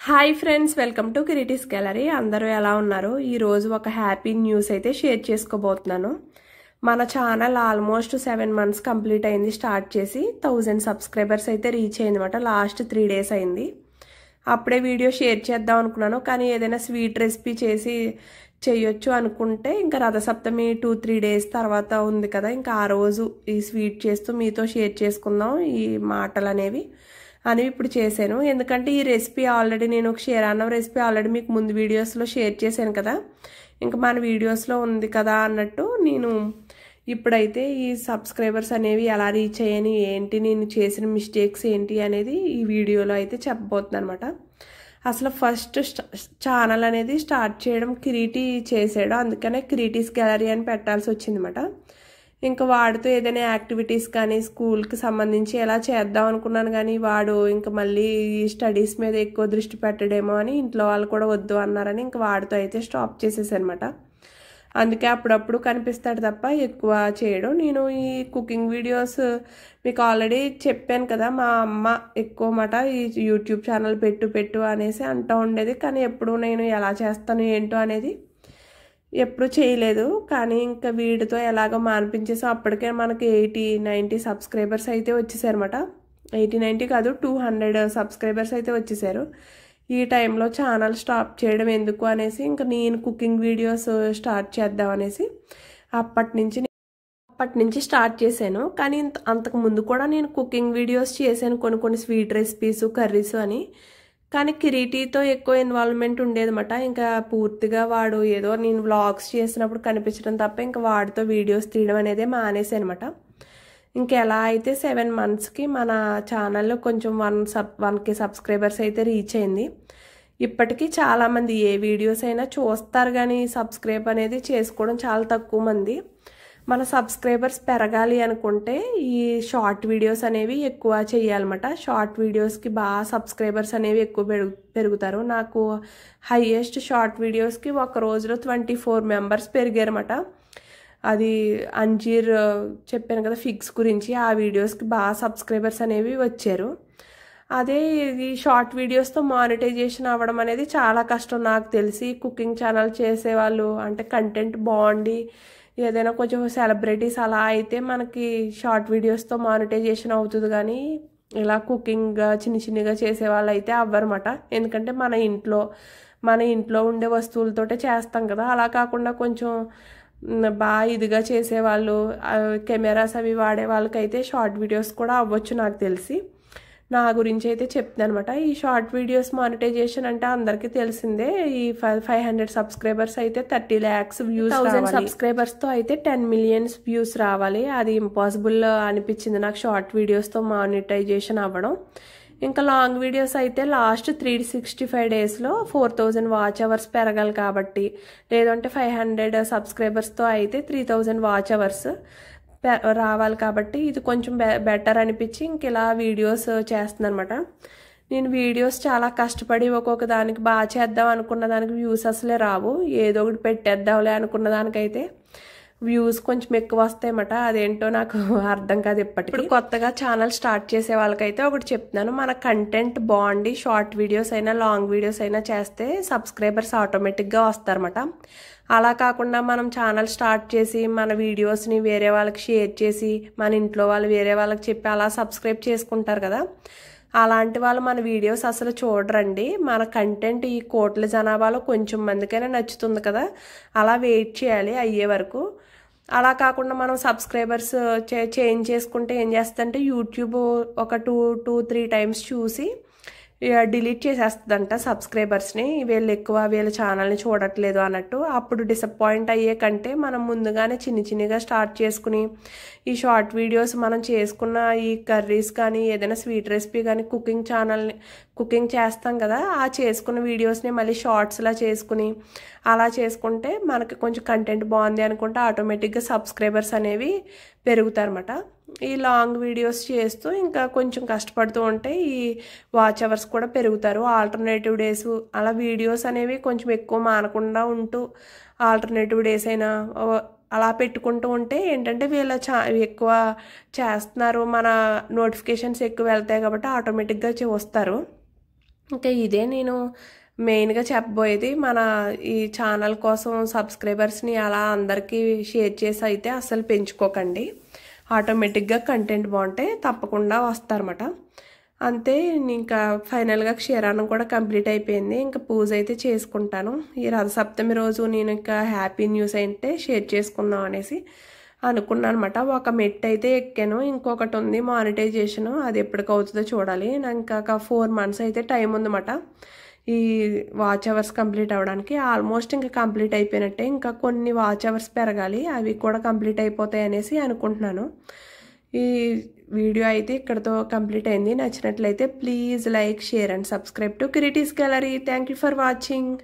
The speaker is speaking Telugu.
Hi friends, welcome to creatives gallery. అందరూ ఎలా ఉన్నారు? ఈరోజు ఒక హ్యాపీ న్యూస్ అయితే షేర్ చేసుకోబోతున్నాను. మన ఛానల్ ఆల్మోస్ట్ 7 months కంప్లీట్ అయింది. స్టార్ట్ చేసి 1000 సబ్స్క్రైబర్స్ అయితే రీచ్ అయింది అనమాట. లాస్ట్ 3 days అయింది. అప్పుడే వీడియో షేర్ చేద్దాం అనుకున్నాను, కానీ ఏదైనా స్వీట్ రెసిపీ చేయొచ్చు అనుకుంటే ఇంకా రథసప్తమి 2-3 days తర్వాత ఉంది కదా, ఇంకా ఆ రోజు ఈ స్వీట్ చేస్తూ మీతో షేర్ చేసుకుందాం ఈ మాటలు అనేవి ఇప్పుడు చేశాను. ఎందుకంటే ఈ రెసిపీ ఆల్రెడీ నేను క్షీరాన్నం రెసిపీ ఆల్రెడీ మీకు ముందు వీడియోస్లో షేర్ చేశాను కదా, ఇంకా మన వీడియోస్లో ఉంది కదా అన్నట్టు నేను ఇప్పుడైతే ఈ సబ్స్క్రైబర్స్ అనేవి ఎలా రీచ్ అయ్యాని, ఏంటి నేను చేసిన మిస్టేక్స్ ఏంటి అనేది ఈ వీడియోలో అయితే చెప్పబోతున్నాను అనమాట. అసలు ఫస్ట్ ఛానల్ అనేది స్టార్ట్ చేయడం కిరీటి చేసాడు, అందుకనే క్రియేటివ్స్ గ్యాలరీ అని పెట్టాల్సి వచ్చింది అనమాట. ఇంకా వాడితో ఏదైనా యాక్టివిటీస్ కానీ స్కూల్కి సంబంధించి ఎలా చేద్దాం అనుకున్నాను, కానీ వాడు ఇంకా మళ్ళీ స్టడీస్ మీద ఎక్కువ దృష్టి పెట్టడేమో అని ఇంట్లో వాళ్ళు కూడా వద్దు అన్నారని ఇంకా వాడితో అయితే స్టాప్ చేసేసానమాట. అందుకే అప్పుడప్పుడు కనిపిస్తాడు తప్ప ఎక్కువ చేయడం. నేను ఈ కుకింగ్ వీడియోస్ మీకు ఆల్రెడీ చెప్పాను కదా, మా అమ్మ ఎక్కువ మాట ఈ యూట్యూబ్ ఛానల్ పెట్టు అనేసి అంటూ ఉండేది, కానీ ఎప్పుడు నేను ఎలా చేస్తాను ఏంటో అనేది ఎప్పుడు చేయలేదు. కానీ ఇంకా వీడితో ఎలాగో మానిపించేసాం. అప్పటికే మనకి 80-90 సబ్స్క్రైబర్స్ అయితే వచ్చేసారన్నమాట. 80-90 కాదు, 200 సబ్స్క్రైబర్స్ అయితే వచ్చేసారు. ఈ టైంలో ఛానల్ స్టాప్ చేయడం ఎందుకు అనేసి ఇంకా నేను కుకింగ్ వీడియోస్ స్టార్ట్ చేద్దాం అనేసి అప్పటి నుంచి స్టార్ట్ చేశాను. కానీ అంతకు ముందు కూడా నేను కుకింగ్ వీడియోస్ చేశాను, కొన్ని స్వీట్ రెసిపీస్, కర్రీస్ అని. కానీ కిరీటితో ఎక్కువ ఇన్వాల్వ్మెంట్ ఉండేదన్నమాట. ఇంకా పూర్తిగా వాడు ఏదో నేను వ్లాగ్స్ చేసినప్పుడు కనిపించడం తప్ప ఇంకా వాడితో వీడియోస్ తీయడం అనేది మానేసాను అనమాట. ఇంకెలా అయితే 7 monthsకి మన ఛానల్లో కొంచెం 1K సబ్స్క్రైబర్స్ అయితే రీచ్ అయింది. ఇప్పటికీ చాలామంది ఏ వీడియోస్ అయినా చూస్తారు, కానీ సబ్స్క్రైబ్ అనేది చేసుకోవడం చాలా తక్కువ మంది. మన సబ్స్క్రైబర్స్ పెరగాలి అనుకుంటే ఈ షార్ట్ వీడియోస్ అనేవి ఎక్కువ చేయాలన్నమాట. షార్ట్ వీడియోస్కి బాగా సబ్స్క్రైబర్స్ అనేవి ఎక్కువ పెరుగుతారు. నాకు హైయెస్ట్ షార్ట్ వీడియోస్కి ఒక రోజులో 24 members పెరిగారన్నమాట. అది అంజీర్ చెప్పాను కదా ఫిగ్స్ గురించి, ఆ వీడియోస్కి బాగా సబ్స్క్రైబర్స్ అనేవి వచ్చారు. అదే ఈ షార్ట్ వీడియోస్తో మానిటైజేషన్ అవ్వడం అనేది చాలా కష్టం. నాకు తెలిసి కుకింగ్ ఛానల్ చేసేవాళ్ళు అంటే కంటెంట్ బాగుండి ఏదైనా కొంచెం సెలబ్రిటీస్ అలా అయితే మనకి షార్ట్ వీడియోస్తో మానిటైజేషన్ అవుతుంది, కానీ ఇలా కుకింగ్ చిన్నగా చేసే వాళ్ళు అయితే అవ్వరన్నమాట. ఎందుకంటే మన ఇంట్లో ఉండే వస్తువులతోటే చేస్తాం కదా. అలా కాకుండా కొంచెం బాగా ఇదిగా చేసేవాళ్ళు, కెమెరాస్ అవి వాడే వాళ్ళకైతే షార్ట్ వీడియోస్ కూడా అవ్వచ్చు. నాకు తెలిసి నా గురించి అయితే చెప్తాను అనమాట. ఈ షార్ట్ వీడియోస్ మానిటైజేషన్ అంటే అందరికీ తెలిసిందే. ఈ 500 సబ్స్క్రైబర్స్ అయితే 30 lakhs వ్యూస్, 1000 సబ్స్క్రైబర్స్తో అయితే 10 million వ్యూస్ రావాలి. అది ఇంపాసిబుల్ అనిపించింది నాకు షార్ట్ వీడియోస్తో మానిటైజేషన్ అవ్వడం. ఇంకా లాంగ్ వీడియోస్ అయితే లాస్ట్ 365 daysలో 4000 వాచ్ అవర్స్ పెరగాలి కాబట్టి, లేదంటే 500 సబ్స్క్రైబర్స్తో అయితే 3000 వాచ్ అవర్స్ రావాలి కాబట్టి ఇది కొంచెం బెటర్ అనిపించి ఇంక ఇలా వీడియోస్ చేస్తున్నాను అనమాట. నేను వీడియోస్ చాలా కష్టపడి ఒక్కొక్క దానికి బాగా చేద్దాం అనుకున్న దానికి వ్యూస్ అసలే రావు. ఏదో ఒకటి పెట్టేద్దాంలే అనుకున్న దానికైతే వ్యూస్ కొంచెం ఎక్కువ వస్తాయన్నమాట. అదేంటో నాకు అర్థం కాదు ఇప్పటికి. ఇప్పుడు కొత్తగా ఛానల్ స్టార్ట్ చేసే వాళ్ళకైతే ఒకటి చెప్తున్నాను, మన కంటెంట్ బాగుండి షార్ట్ వీడియోస్ అయినా లాంగ్ వీడియోస్ అయినా చేస్తే సబ్స్క్రైబర్స్ ఆటోమేటిక్గా వస్తారన్నమాట. అలా కాకుండా మనం ఛానల్ స్టార్ట్ చేసి మన వీడియోస్ని వేరే వాళ్ళకి షేర్ చేసి మన ఇంట్లో వాళ్ళు వేరే వాళ్ళకి చెప్పి అలా సబ్స్క్రైబ్ చేసుకుంటారు కదా, అలాంటి వాళ్ళు మన వీడియోస్ అసలు చూడరండి. మన కంటెంట్ ఈ కోట్ల జనాభాలో కొంచెం మందికైనా నచ్చుతుంది కదా, అలా వెయిట్ చేయాలి అయ్యే వరకు. అలా కాకుండా మనం సబ్స్క్రైబర్స్ చేంజ్ చేసుకుంటే ఏం చేస్తుందంటే యూట్యూబ్ ఒక 2-3 times చూసి డిలీట్ చేసేస్తుందంట సబ్స్క్రైబర్స్ని, వీళ్ళ ఛానల్ని చూడట్లేదు అన్నట్టు. అప్పుడు డిసప్పాయింట్ అయ్యే కంటే మనం ముందుగానే చిన్నగా స్టార్ట్ చేసుకుని ఈ షార్ట్ వీడియోస్ మనం చేసుకున్న ఈ కర్రీస్ కానీ ఏదైనా స్వీట్ రెసిపీ కానీ కుకింగ్ చేస్తాం కదా, ఆ చేసుకున్న వీడియోస్ని మళ్ళీ షార్ట్స్లా చేసుకుని అలా చేసుకుంటే మనకి కొంచెం కంటెంట్ బాగుంది అనుకుంటే ఆటోమేటిక్గా సబ్స్క్రైబర్స్ అనేవి పెరుగుతారన్నమాట. ఈ లాంగ్ వీడియోస్ చేస్తూ ఇంకా కొంచెం కష్టపడుతూ ఉంటే ఈ వాచ్ అవర్స్ కూడా పెరుగుతారు. ఆల్టర్నేటివ్ డేస్ అలా వీడియోస్ అనేవి కొంచెం ఎక్కువ మానకుండా ఉంటూ ఆల్టర్నేటివ్ డేస్ అయినా అలా పెట్టుకుంటూ ఉంటే ఏంటంటే ఎక్కువ చేస్తున్నారు, మన నోటిఫికేషన్స్ ఎక్కువ వెళ్తాయి కాబట్టి ఆటోమేటిక్గా వస్తారు. ఇంకా ఇదే నేను మెయిన్గా చెప్పబోయేది. మన ఈ ఛానల్ కోసం సబ్స్క్రైబర్స్ని అలా అందరికీ షేర్ చేసి అయితే అస్సలు పెంచుకోకండి. ఆటోమేటిక్గా కంటెంట్ బాగుంటే తప్పకుండా వస్తారన్నమాట. అంతే. ఇంకా ఫైనల్గా క్షీరాన్నం కూడా కంప్లీట్ అయిపోయింది. ఇంకా పూజ అయితే చేసుకుంటాను. ఈ రథసప్తమి రోజు నేను ఇంకా హ్యాపీ న్యూస్ అయితే షేర్ చేసుకుందాం అనేసి అనుకున్నాను అనమాట. ఒక మెట్ అయితే ఎక్కాను, ఇంకొకటి ఉంది మానిటైజేషన్, అది ఎప్పటికవుతుందో చూడాలి. నాకు ఇంకా 4 months అయితే టైం ఉందన్నమాట ఈ వాచ్ అవర్స్ కంప్లీట్ అవ్వడానికి. ఆల్మోస్ట్ ఇంకా కంప్లీట్ అయిపోయినట్టే, ఇంకా కొన్ని వాచ్ అవర్స్ పెరగాలి, అవి కూడా కంప్లీట్ అయిపోతాయి అనేసి అనుకుంటున్నాను. ఈ వీడియో అయితే ఇక్కడతో కంప్లీట్ అయింది. నచ్చినట్లయితే please like, share and subscribe to creatives gallery. Thank you for watching.